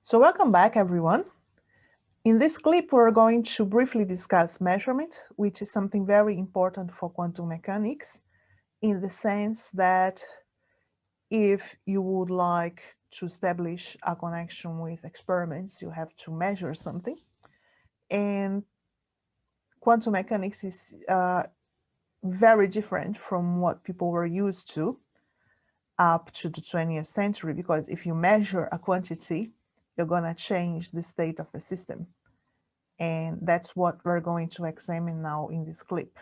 So welcome back, everyone. In this clip, we're going to briefly discuss measurement, which is something very important for quantum mechanics, in the sense that if you would like to establish a connection with experiments, you have to measure something. And quantum mechanics is very different from what people were used to up to the 20th century, because if you measure a quantity, you're going to change the state of the system. And that's what we're going to examine now in this clip.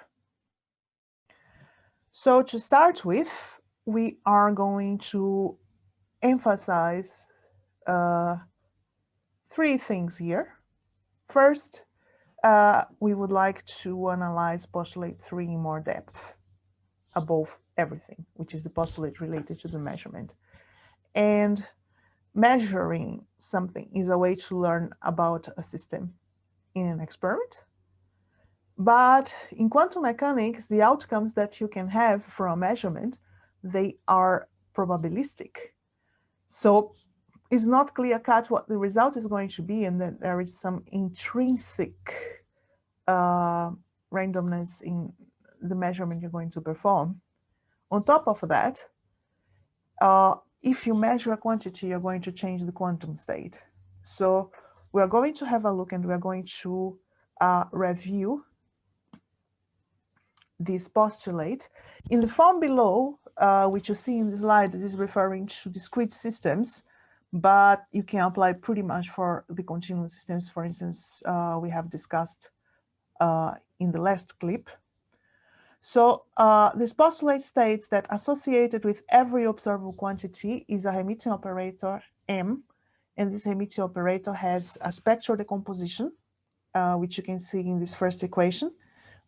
So to start with, we are going to emphasize three things here. First, we would like to analyze postulate 3 in more depth above everything, which is the postulate related to the measurement. And measuring something is a way to learn about a system in an experiment. But in quantum mechanics, the outcomes that you can have from a measurement, they are probabilistic. So it's not clear-cut what the result is going to be, and that there is some intrinsic randomness in the measurement you're going to perform. On top of that, if you measure a quantity, you're going to change the quantum state. So we're going to have a look, and we're going to review this postulate. In the form below, which you see in the slide, this is referring to discrete systems, but you can apply pretty much for the continuous systems. For instance, we have discussed in the last clip. So this postulate states that associated with every observable quantity is a Hermitian operator M, and this Hermitian operator has a spectral decomposition, which you can see in this first equation,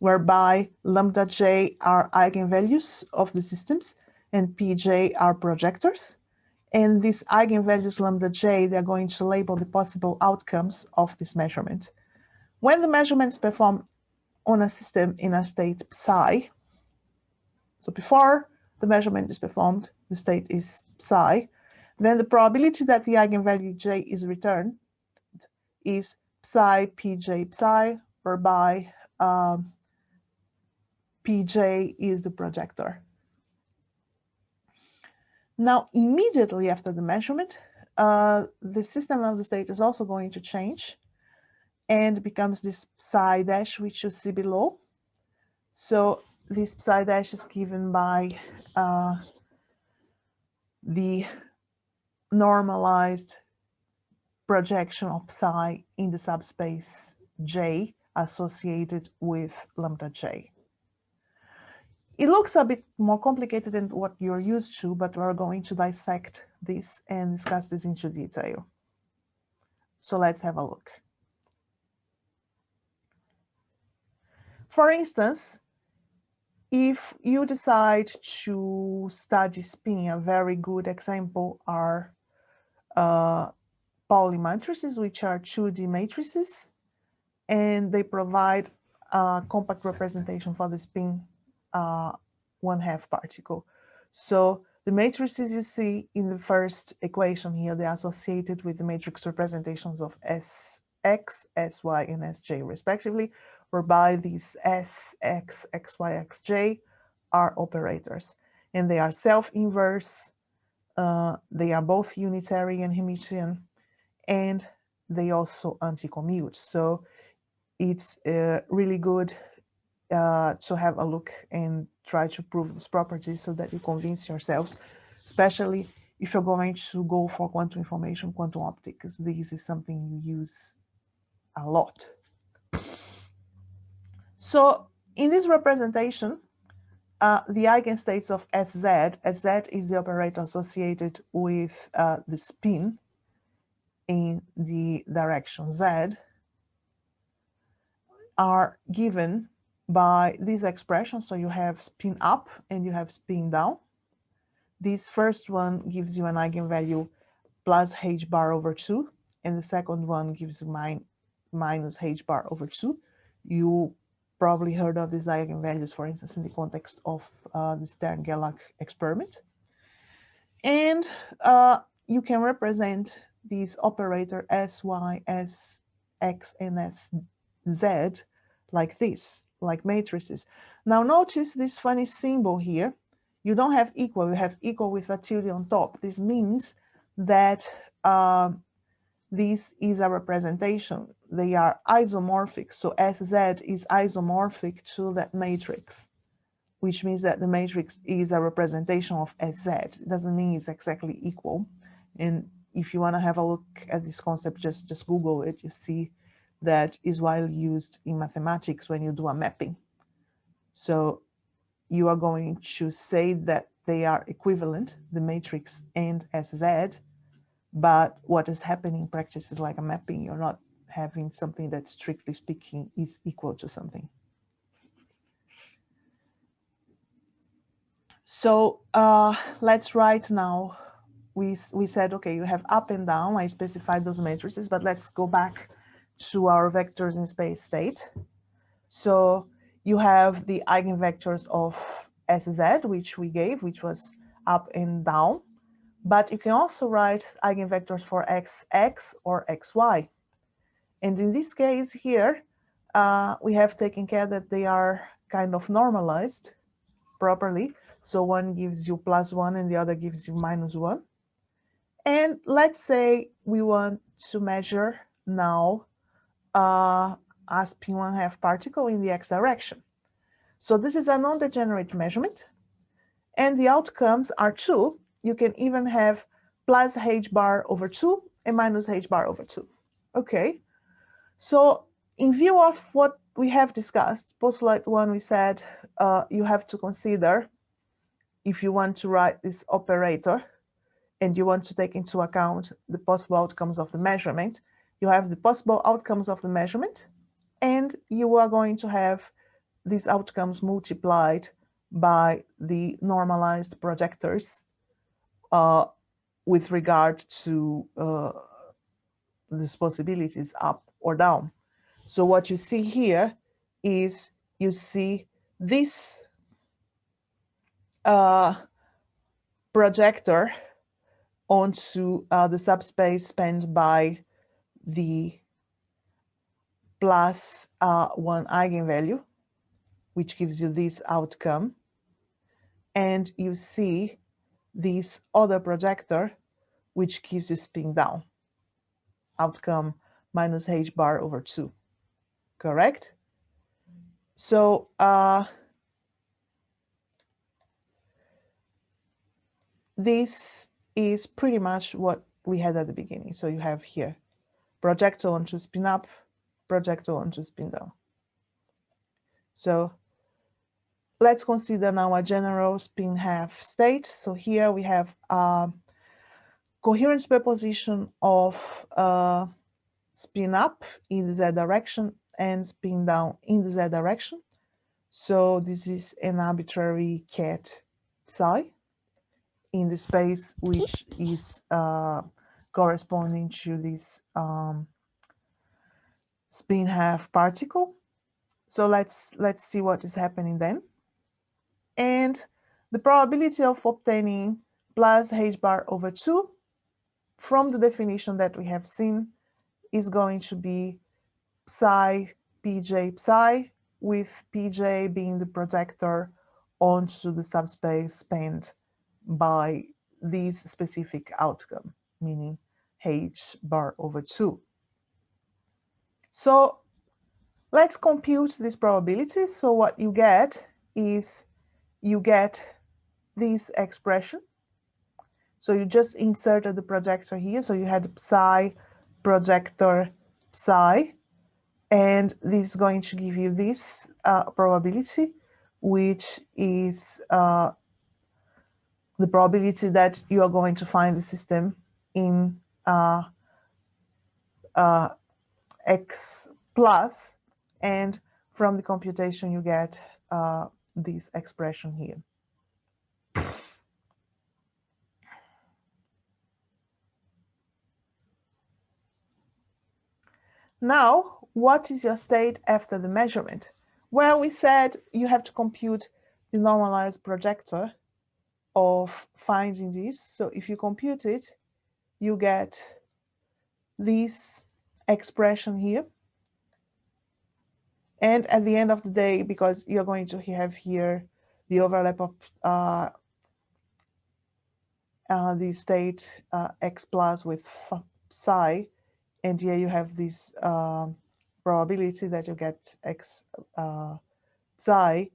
whereby lambda j are eigenvalues of the systems and pj are projectors. And these eigenvalues lambda j, they're going to label the possible outcomes of this measurement. When the measurement is performed on a system in a state psi, so before the measurement is performed, the state is psi, then the probability that the eigenvalue j is returned is psi pj psi, whereby pj is the projector. Now, immediately after the measurement, the system of the state is also going to change and becomes this psi dash, which you see below. So this psi dash is given by the normalized projection of psi in the subspace J associated with lambda j. It looks a bit more complicated than what you're used to, but we're going to dissect this and discuss this into detail. So let's have a look. For instance, if you decide to study spin, a very good example are Pauli matrices, which are 2D matrices, and they provide a compact representation for the spin 1/2 particle. So the matrices you see in the first equation here, they're associated with the matrix representations of Sx, Sy, and Sj respectively, whereby these Sx, Xy, Xj are operators. And they are self-inverse, they are both unitary and Hermitian, and they also anti-commute. So it's really good to have a look and try to prove this property so that you convince yourselves, especially if you're going to go for quantum information, quantum optics. This is something you use a lot. So in this representation, the eigenstates of Sz is the operator associated with the spin in the direction Z, are given by these expressions. So you have spin up and you have spin down. This first one gives you an eigenvalue plus h bar over 2, and the second one gives you minus h bar over 2. You probably heard of these eigenvalues, for instance, in the context of the Stern-Gerlach experiment. And you can represent this operator S, Y, S, X, and S, Z, like this, like matrices. Now notice this funny symbol here. You don't have equal, you have equal with a tilde on top. This means that this is a representation. They are isomorphic. So SZ is isomorphic to that matrix, which means that the matrix is a representation of SZ. It doesn't mean it's exactly equal. And if you want to have a look at this concept, just Google it. You see that is widely used in mathematics when you do a mapping. So you are going to say that they are equivalent, the matrix and SZ, but what is happening in practice is like a mapping. You're not having something that, strictly speaking, is equal to something. So let's write now. We said, okay, you have up and down. I specified those matrices, but let's go back to our vectors in space state. So you have the eigenvectors of SZ, which we gave, which was up and down. But you can also write eigenvectors for XX or XY. And in this case here, we have taken care that they are kind of normalized properly. So one gives you +1 and the other gives you -1. And let's say we want to measure now a spin 1/2 particle in the x direction. So this is a non-degenerate measurement. And the outcomes are 2. You can even have +h bar over 2 and -h bar over 2. Okay. So in view of what we have discussed, postulate 1, we said you have to consider, if you want to write this operator and you want to take into account the possible outcomes of the measurement, you have the possible outcomes of the measurement, and you are going to have these outcomes multiplied by the normalized projectors with regard to these possibilities up or down. So what you see here is you see this projector onto the subspace spanned by the +1 eigenvalue, which gives you this outcome. And you see this other projector, which gives you spin down, outcome -h bar over 2, correct? So this is pretty much what we had at the beginning. So you have here projector onto spin up, projector onto spin down. So let's consider now a general spin 1/2 state. So here we have a coherent superposition of spin up in the z direction and spin down in the z direction. So this is an arbitrary ket psi in the space which is corresponding to this spin 1/2 particle. So let's see what is happening then. And the probability of obtaining +h bar over 2 from the definition that we have seen is going to be psi pj psi, with pj being the projector onto the subspace spanned by this specific outcome, meaning h bar over 2. So let's compute this probability. So what you get is you get this expression. So you just inserted the projector here. So you had psi projector psi, and this is going to give you this probability, which is the probability that you are going to find the system in x plus, and from the computation you get this expression here. Now, what is your state after the measurement? Well, we said you have to compute the normalized projector of finding this. So if you compute it, you get this expression here. And at the end of the day, because you're going to have here the overlap of the state x plus with psi, and here you have this probability that you get x psi.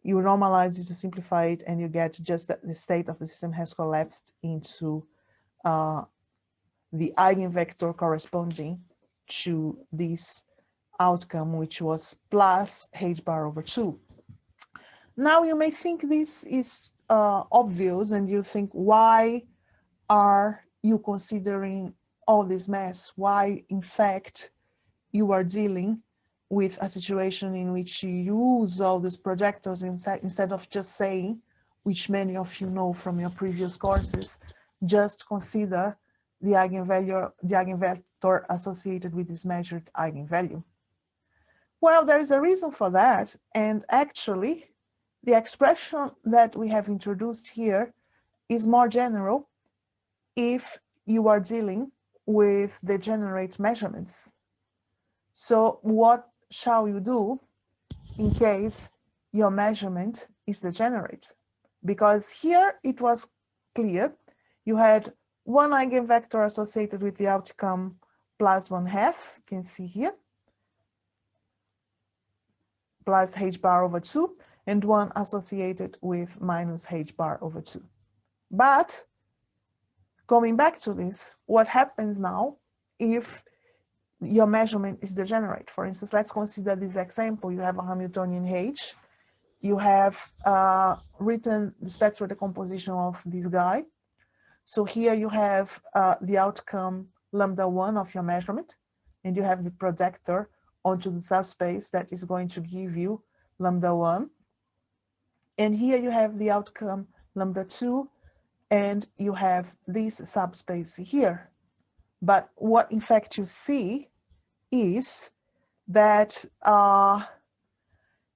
You normalize it to simplify it, and you get just that the state of the system has collapsed into the eigenvector corresponding to this outcome, which was plus h bar over 2. Now you may think this is obvious, and you think, why are you considering all this mess? Why, in fact, you are dealing with a situation in which you use all these projectors instead of just saying, which many of you know from your previous courses, just consider the eigenvalue, the eigenvector associated with this measured eigenvalue. Well, there is a reason for that, and actually, the expression that we have introduced here is more general if you are dealing with degenerate measurements. So what shall you do in case your measurement is degenerate? Because here it was clear, you had one eigenvector associated with the outcome plus 1/2, you can see here, plus h bar over 2, and one associated with minus h bar over 2. But coming back to this, what happens now if your measurement is degenerate? For instance, let's consider this example. You have a Hamiltonian H. You have written the spectral decomposition of this guy. So here you have the outcome λ1 of your measurement, and you have the projector onto the subspace that is going to give you λ1. And here you have the outcome λ2, and you have this subspace here. But what in fact you see is that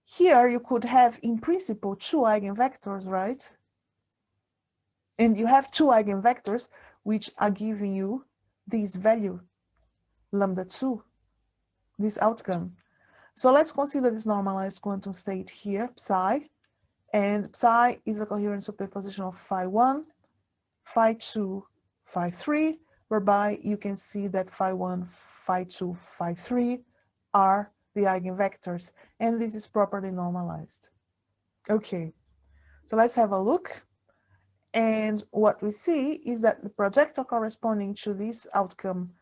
here you could have in principle two eigenvectors, right? And you have two eigenvectors which are giving you this value, λ2, this outcome. So let's consider this normalized quantum state here, psi, and psi is a coherent superposition of phi1, phi2, phi3, whereby you can see that phi1, phi2, phi3 are the eigenvectors, and this is properly normalized. Okay, so let's have a look. And what we see is that the projector corresponding to this outcome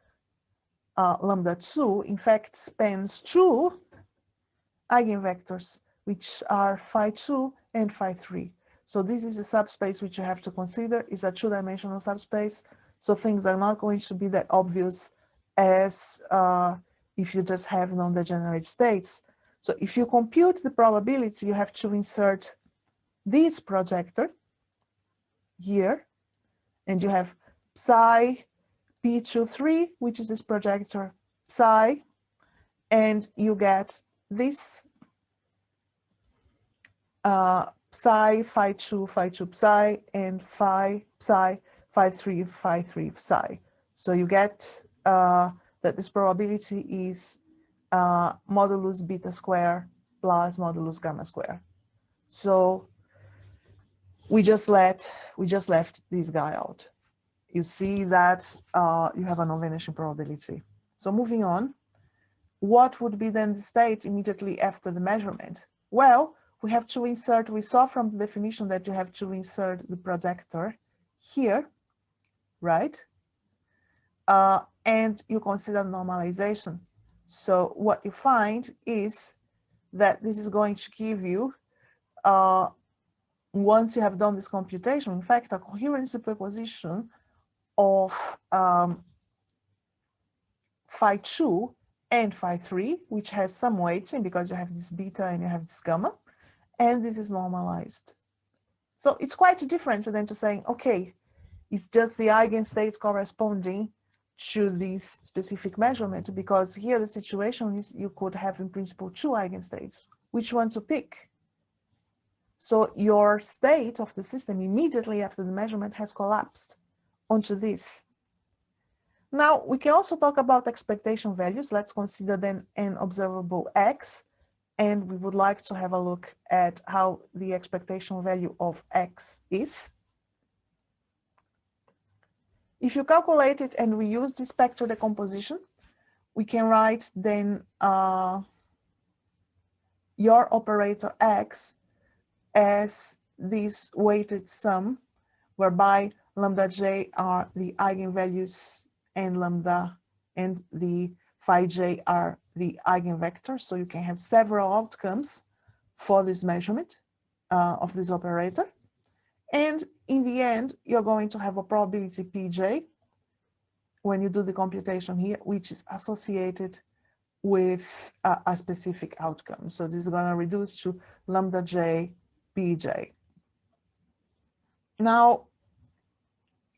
λ2, in fact, spans two eigenvectors, which are phi2 and phi3. So this is a subspace which you have to consider is a two-dimensional subspace. So things are not going to be that obvious as if you just have non-degenerate states. So if you compute the probability, you have to insert this projector here, and you have psi p23, which is this projector psi, and you get this psi, phi2, phi2 psi, and phi, psi, phi3, phi3 psi. So you get that this probability is modulus beta square plus modulus gamma square. So we just left this guy out. You see that you have a non-vanishing probability. So moving on, what would be then the state immediately after the measurement? Well, we have to insert, we saw from the definition that you have to insert the projector here, right? And you consider normalization. So what you find is that this is going to give you, once you have done this computation, in fact, a coherent superposition of phi2 and phi3, which has some weighting because you have this beta and you have this gamma, and this is normalized. So it's quite different than to saying, okay, it's just the eigenstates corresponding to this specific measurement, because here the situation is you could have in principle two eigenstates. Which one to pick? So your state of the system immediately after the measurement has collapsed onto this. Now, we can also talk about expectation values. Let's consider then an observable X, and we would like to have a look at how the expectation value of X is. If you calculate it and we use the spectral decomposition, we can write then your operator X as this weighted sum, whereby lambda j are the eigenvalues and lambda and the phi j are the eigenvectors. So you can have several outcomes for this measurement of this operator. And in the end, you're going to have a probability pj when you do the computation here, which is associated with a specific outcome. So this is going to reduce to lambda j pj. Now,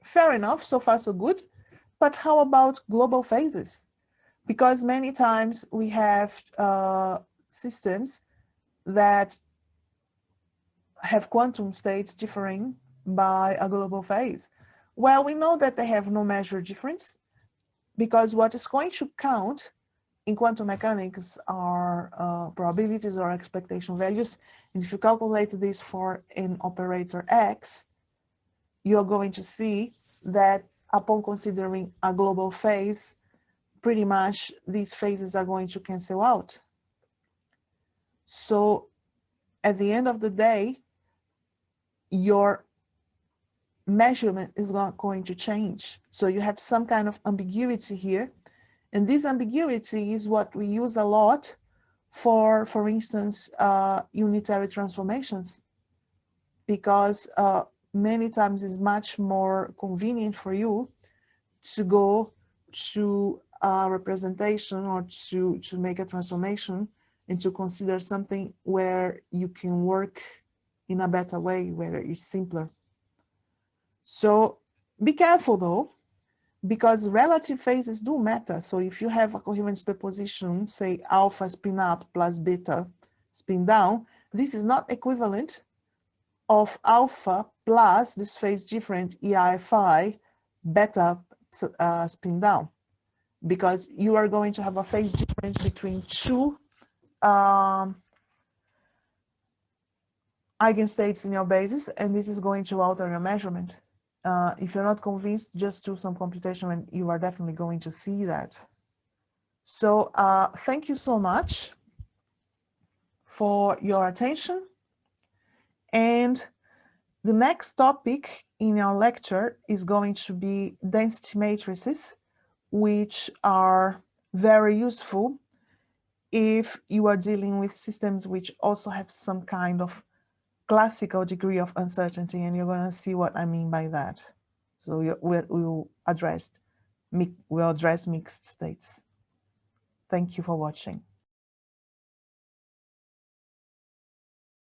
fair enough, so far so good, but how about global phases? Because many times we have systems that have quantum states differing by a global phase. Well, we know that they have no measure difference, because what is going to count in quantum mechanics are probabilities or expectation values. And if you calculate this for an operator X, you're going to see that upon considering a global phase, pretty much these phases are going to cancel out. So at the end of the day, your measurement is not going to change. So you have some kind of ambiguity here. And this ambiguity is what we use a lot for instance, unitary transformations, because many times it's much more convenient for you to go to a representation or to make a transformation and to consider something where you can work in a better way, where it's simpler. So be careful though, because relative phases do matter. So if you have a coherent superposition, say alpha spin up plus beta spin down, this is not equivalent of alpha plus this phase different EI beta spin down, because you are going to have a phase difference between two eigenstates in your basis, and this is going to alter your measurement. If you're not convinced, just do some computation and you are definitely going to see that. So thank you so much for your attention. And the next topic in our lecture is going to be density matrices, which are very useful if you are dealing with systems which also have some kind of classical degree of uncertainty, and you're going to see what I mean by that. So we'll address mixed states. Thank you for watching.